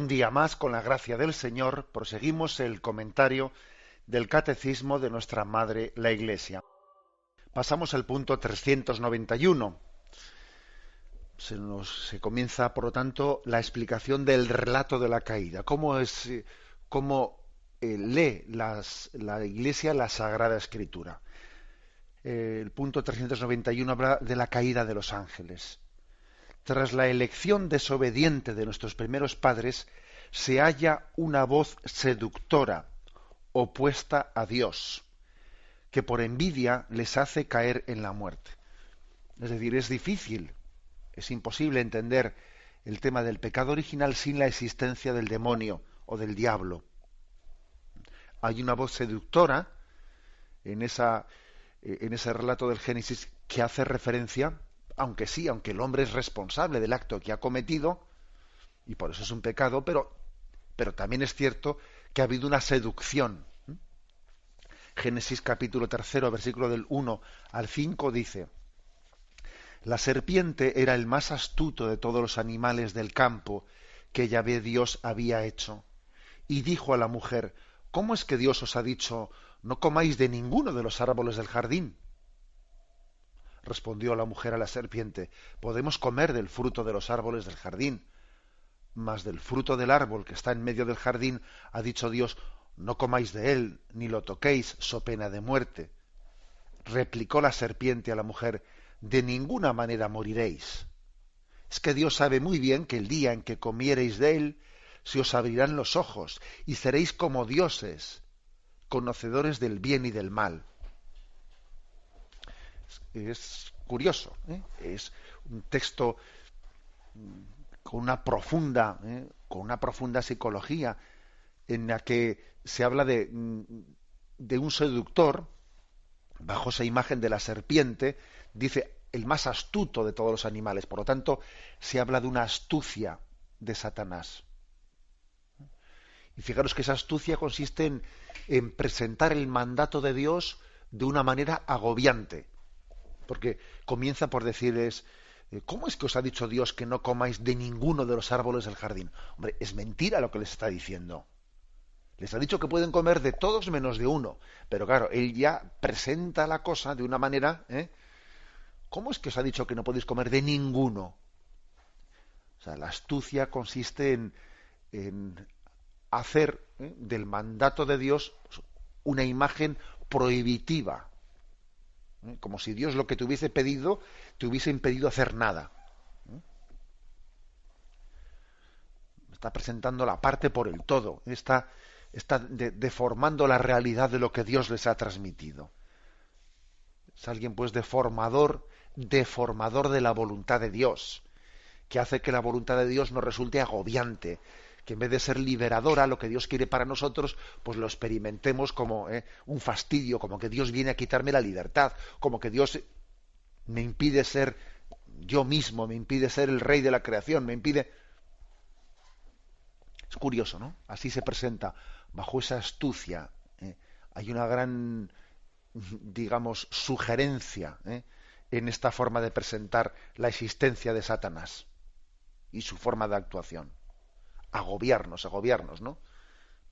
Un día más, con la gracia del Señor, proseguimos el comentario del Catecismo de nuestra Madre, la Iglesia. Pasamos al punto 391. Se comienza, por lo tanto, la explicación del relato de la caída. Cómo lee la Iglesia la Sagrada Escritura. El punto 391 habla de la caída de los ángeles. Tras la elección desobediente de nuestros primeros padres, se halla una voz seductora, opuesta a Dios, que por envidia les hace caer en la muerte. Es decir, es difícil, es imposible entender el tema del pecado original sin la existencia del demonio o del diablo. Hay una voz seductora en ese relato del Génesis que hace referencia, aunque el hombre es responsable del acto que ha cometido, y por eso es un pecado, pero también es cierto que ha habido una seducción. Génesis capítulo 3, versículo del 1 al 5 dice: La serpiente era el más astuto de todos los animales del campo que Yahvé Dios había hecho. Y dijo a la mujer: ¿Cómo es que Dios os ha dicho, no comáis de ninguno de los árboles del jardín? Respondió la mujer a la serpiente: Podemos comer del fruto de los árboles del jardín, mas del fruto del árbol que está en medio del jardín ha dicho Dios: no comáis de él, ni lo toquéis, so pena de muerte. Replicó la serpiente a la mujer: de ninguna manera moriréis. Es que Dios sabe muy bien que el día en que comiereis de él, se os abrirán los ojos, y seréis como dioses, conocedores del bien y del mal. Es curioso, ¿eh? Es un texto con una profunda psicología, en la que se habla de un seductor, bajo esa imagen de la serpiente, dice el más astuto de todos los animales. Por lo tanto, se habla de una astucia de Satanás. Y fijaros que esa astucia consiste en presentar el mandato de Dios de una manera agobiante. Porque comienza por decirles: ¿cómo es que os ha dicho Dios que no comáis de ninguno de los árboles del jardín? Hombre, es mentira lo que les está diciendo. Les ha dicho que pueden comer de todos menos de uno. Pero claro, él ya presenta la cosa de una manera... ¿Cómo es que os ha dicho que no podéis comer de ninguno? O sea, la astucia consiste en hacer del mandato de Dios una imagen prohibitiva. Como si Dios lo que te hubiese pedido, te hubiese impedido hacer nada. Está presentando la parte por el todo. Está deformando la realidad de lo que Dios les ha transmitido. Es alguien pues deformador de la voluntad de Dios, que hace que la voluntad de Dios nos resulte agobiante, que en vez de ser liberadora, lo que Dios quiere para nosotros, pues lo experimentemos como un fastidio, como que Dios viene a quitarme la libertad, como que Dios me impide ser yo mismo, me impide ser el rey de la creación, me impide... Es curioso, ¿no? Así se presenta, bajo esa astucia. Hay una gran, digamos, sugerencia en esta forma de presentar la existencia de Satanás y su forma de actuación. Agobiarnos, ¿no?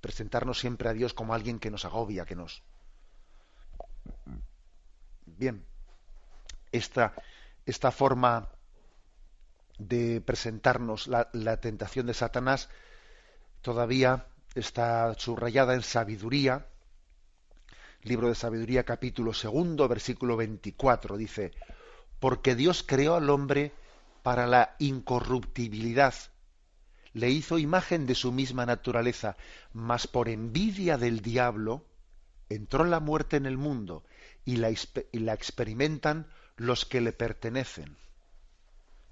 Presentarnos siempre a Dios como alguien que nos agobia, que nos... Bien, esta forma de presentarnos la tentación de Satanás todavía está subrayada en Sabiduría, libro de Sabiduría, capítulo 2, versículo 24, dice: porque Dios creó al hombre para la incorruptibilidad, le hizo imagen de su misma naturaleza, mas por envidia del diablo entró la muerte en el mundo y la experimentan los que le pertenecen.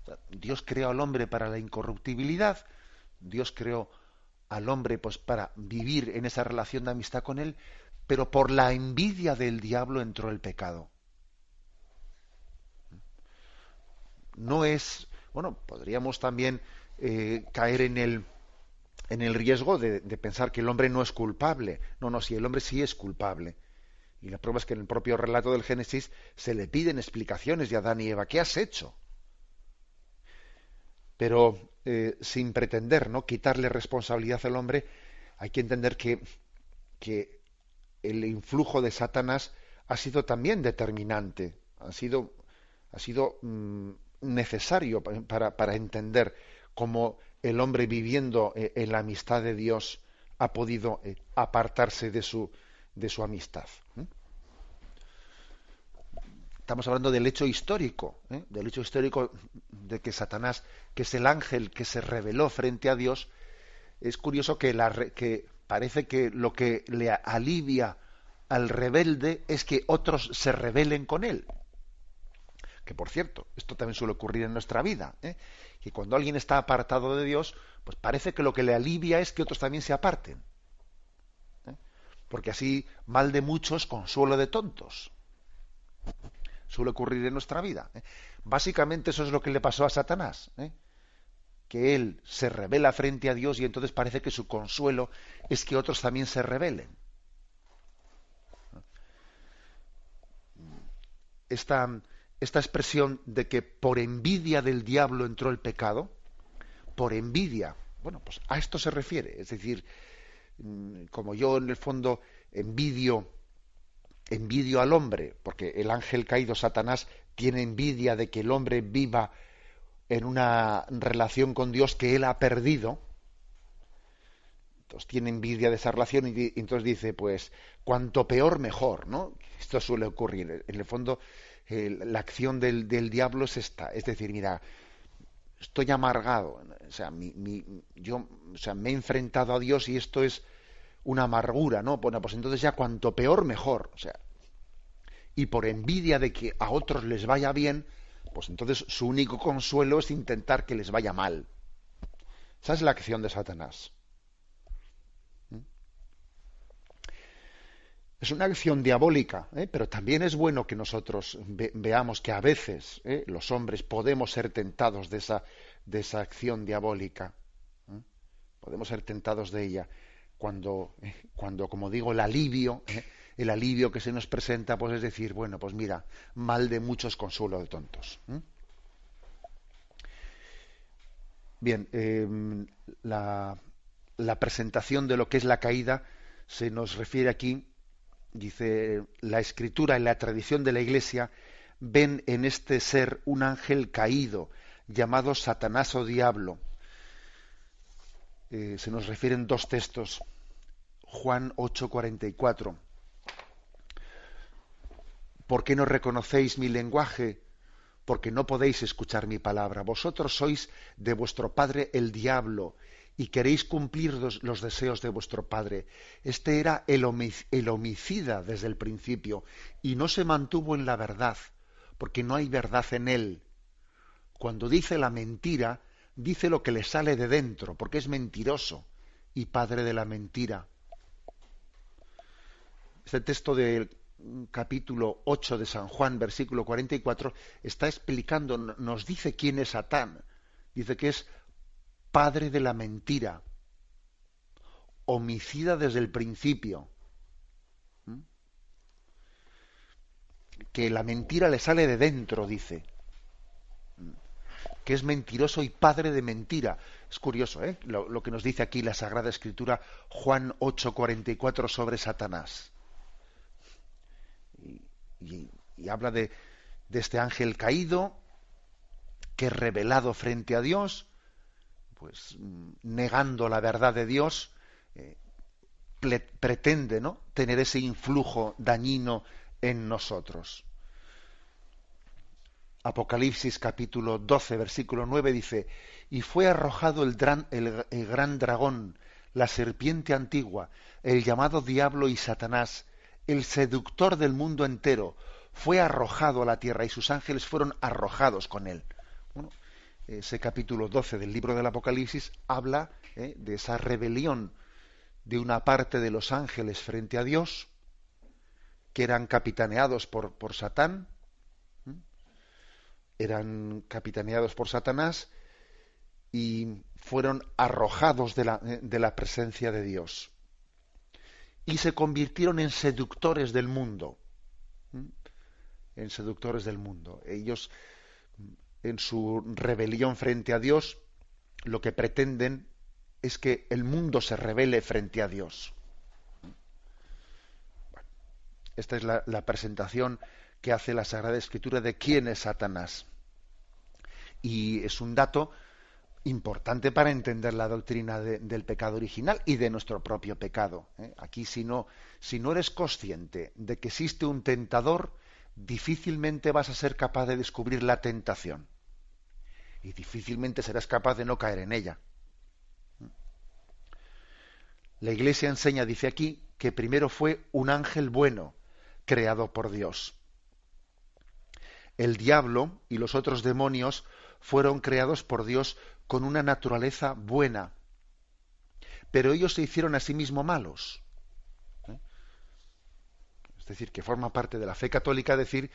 O sea, Dios creó al hombre para la incorruptibilidad, Dios creó al hombre pues para vivir en esa relación de amistad con él, pero por la envidia del diablo entró el pecado. No es, bueno, podríamos también caer en el riesgo de pensar que el hombre no es culpable. No, sí, el hombre sí es culpable. Y la prueba es que en el propio relato del Génesis se le piden explicaciones de Adán y Eva. ¿Qué has hecho? pero sin pretender, ¿no?, quitarle responsabilidad al hombre, hay que entender que el influjo de Satanás ha sido también determinante, ha sido necesario para entender cómo el hombre viviendo en la amistad de Dios ha podido apartarse de su amistad. Estamos hablando del hecho histórico de que Satanás, que es el ángel que se rebeló frente a Dios. Es curioso que parece que lo que le alivia al rebelde es que otros se rebelen con él. Que por cierto, esto también suele ocurrir en nuestra vida, que cuando alguien está apartado de Dios, pues parece que lo que le alivia es que otros también se aparten. Porque así, mal de muchos, consuelo de tontos. Suele ocurrir en nuestra vida. Básicamente eso es lo que le pasó a Satanás, que él se rebela frente a Dios y entonces parece que su consuelo es que otros también se rebelen. Esta expresión de que por envidia del diablo entró el pecado, por envidia, bueno, pues a esto se refiere. Es decir, como yo en el fondo envidio al hombre, porque el ángel caído Satanás tiene envidia de que el hombre viva en una relación con Dios que él ha perdido. Entonces tiene envidia de esa relación y entonces dice, pues, cuanto peor mejor, ¿no? Esto suele ocurrir. En el fondo, la acción del diablo es esta. Es decir, mira, estoy amargado. O sea, me he enfrentado a Dios y esto es una amargura, ¿no? Bueno, pues entonces ya cuanto peor mejor. O sea, y por envidia de que a otros les vaya bien, pues entonces su único consuelo es intentar que les vaya mal. Esa es la acción de Satanás. Es una acción diabólica, pero también es bueno que nosotros veamos que a veces los hombres podemos ser tentados de esa acción diabólica. Podemos ser tentados de ella cuando, como digo, el alivio que se nos presenta, pues es decir, bueno, pues mira, mal de muchos, consuelo de tontos. Bien, la presentación de lo que es la caída se nos refiere aquí. Dice, la Escritura y la tradición de la Iglesia ven en este ser un ángel caído, llamado Satanás o Diablo. Se nos refieren dos textos. Juan 8:44. ¿Por qué no reconocéis mi lenguaje? Porque no podéis escuchar mi palabra. Vosotros sois de vuestro padre el diablo, y queréis cumplir los deseos de vuestro padre. Este era el homicida desde el principio, y no se mantuvo en la verdad, porque no hay verdad en él. Cuando dice la mentira, dice lo que le sale de dentro, porque es mentiroso y padre de la mentira. Este texto del capítulo 8 de San Juan, versículo 44, está explicando, nos dice quién es Satán. Dice que es padre de la mentira, homicida desde el principio, que la mentira le sale de dentro, dice, que es mentiroso y padre de mentira. Es curioso, lo que nos dice aquí la Sagrada Escritura, Juan 8:44, sobre Satanás. Y habla de este ángel caído que, rebelado frente a Dios, pues negando la verdad de Dios, pretende, ¿no?, tener ese influjo dañino en nosotros. Apocalipsis capítulo 12, versículo 9 dice, y fue arrojado el gran dragón, la serpiente antigua, el llamado Diablo y Satanás, el seductor del mundo entero, fue arrojado a la tierra y sus ángeles fueron arrojados con él. Bueno, ese capítulo 12 del libro del Apocalipsis habla de esa rebelión de una parte de los ángeles frente a Dios, que eran capitaneados por Satán, eran capitaneados por Satanás y fueron arrojados de la presencia de Dios. Y se convirtieron en seductores del mundo. En seductores del mundo. Ellos, en su rebelión frente a Dios, lo que pretenden es que el mundo se rebele frente a Dios. Esta es la presentación que hace la Sagrada Escritura de quién es Satanás. Y es un dato importante para entender la doctrina del pecado original y de nuestro propio pecado. Aquí, si no eres consciente de que existe un tentador, difícilmente vas a ser capaz de descubrir la tentación. Y difícilmente serás capaz de no caer en ella. La Iglesia enseña, dice aquí, que primero fue un ángel bueno, creado por Dios. El diablo y los otros demonios fueron creados por Dios con una naturaleza buena, pero ellos se hicieron a sí mismos malos. Es decir, que forma parte de la fe católica decir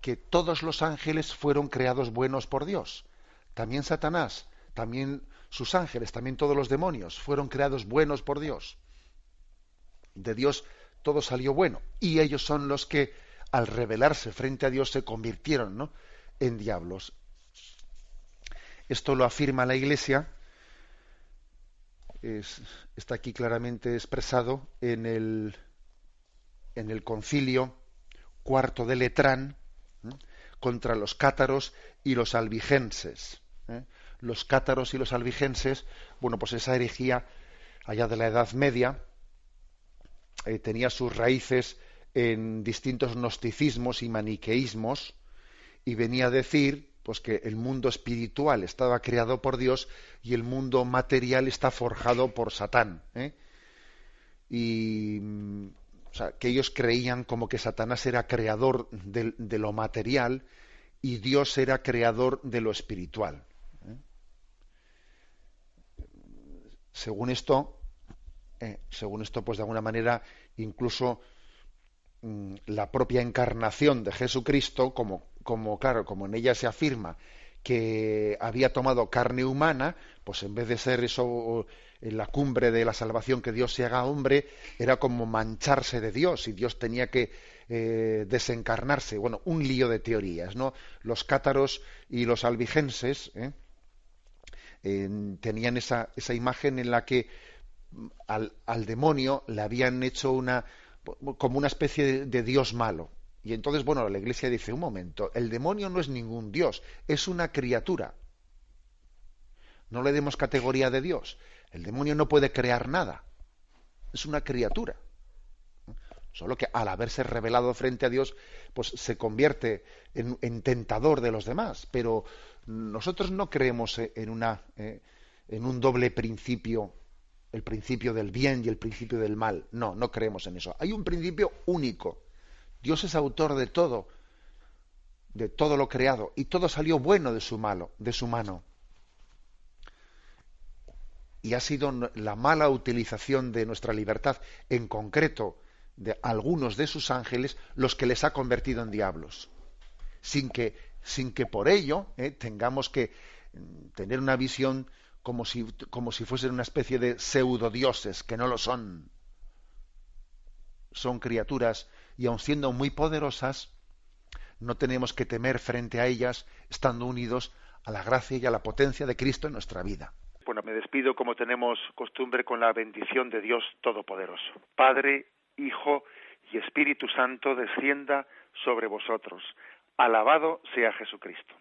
que todos los ángeles fueron creados buenos por Dios. También Satanás, también sus ángeles, también todos los demonios fueron creados buenos por Dios. De Dios todo salió bueno. Y ellos son los que, al rebelarse frente a Dios, se convirtieron, ¿no?, en diablos. Esto lo afirma la Iglesia, está aquí claramente expresado en el concilio cuarto de Letrán, contra los cátaros y los albigenses. Los cátaros y los albigenses, bueno, pues esa herejía allá de la Edad Media tenía sus raíces en distintos gnosticismos y maniqueísmos, y venía a decir pues que el mundo espiritual estaba creado por Dios y el mundo material está forjado por Satán. Y o sea, que ellos creían como que Satanás era creador de lo material y Dios era creador de lo espiritual. Según esto, pues de alguna manera, incluso la propia encarnación de Jesucristo, como en ella se afirma que había tomado carne humana, pues en vez de ser eso en la cumbre de la salvación, que Dios se haga hombre, era como mancharse de Dios, y Dios tenía que desencarnarse. Bueno, un lío de teorías, ¿no? Los cátaros y los albigenses tenían esa imagen en la que al demonio le habían hecho como una especie de Dios malo. Y entonces, bueno, la Iglesia dice, un momento, el demonio no es ningún Dios, es una criatura. No le demos categoría de Dios. El demonio no puede crear nada. Es una criatura. Solo que al haberse revelado frente a Dios, pues se convierte en tentador de los demás. Pero nosotros no creemos en un doble principio, el principio del bien y el principio del mal. No creemos en eso. Hay un principio único. Dios es autor de todo lo creado, y todo salió bueno de su mano. Y ha sido la mala utilización de nuestra libertad, en concreto de algunos de sus ángeles, los que les ha convertido en diablos. Sin que por ello tengamos que tener una visión como si fuesen una especie de pseudodioses, que no lo son. Son criaturas, y aun siendo muy poderosas, no tenemos que temer frente a ellas, estando unidos a la gracia y a la potencia de Cristo en nuestra vida. Bueno, me despido como tenemos costumbre con la bendición de Dios Todopoderoso. Padre, Hijo y Espíritu Santo descienda sobre vosotros. Alabado sea Jesucristo.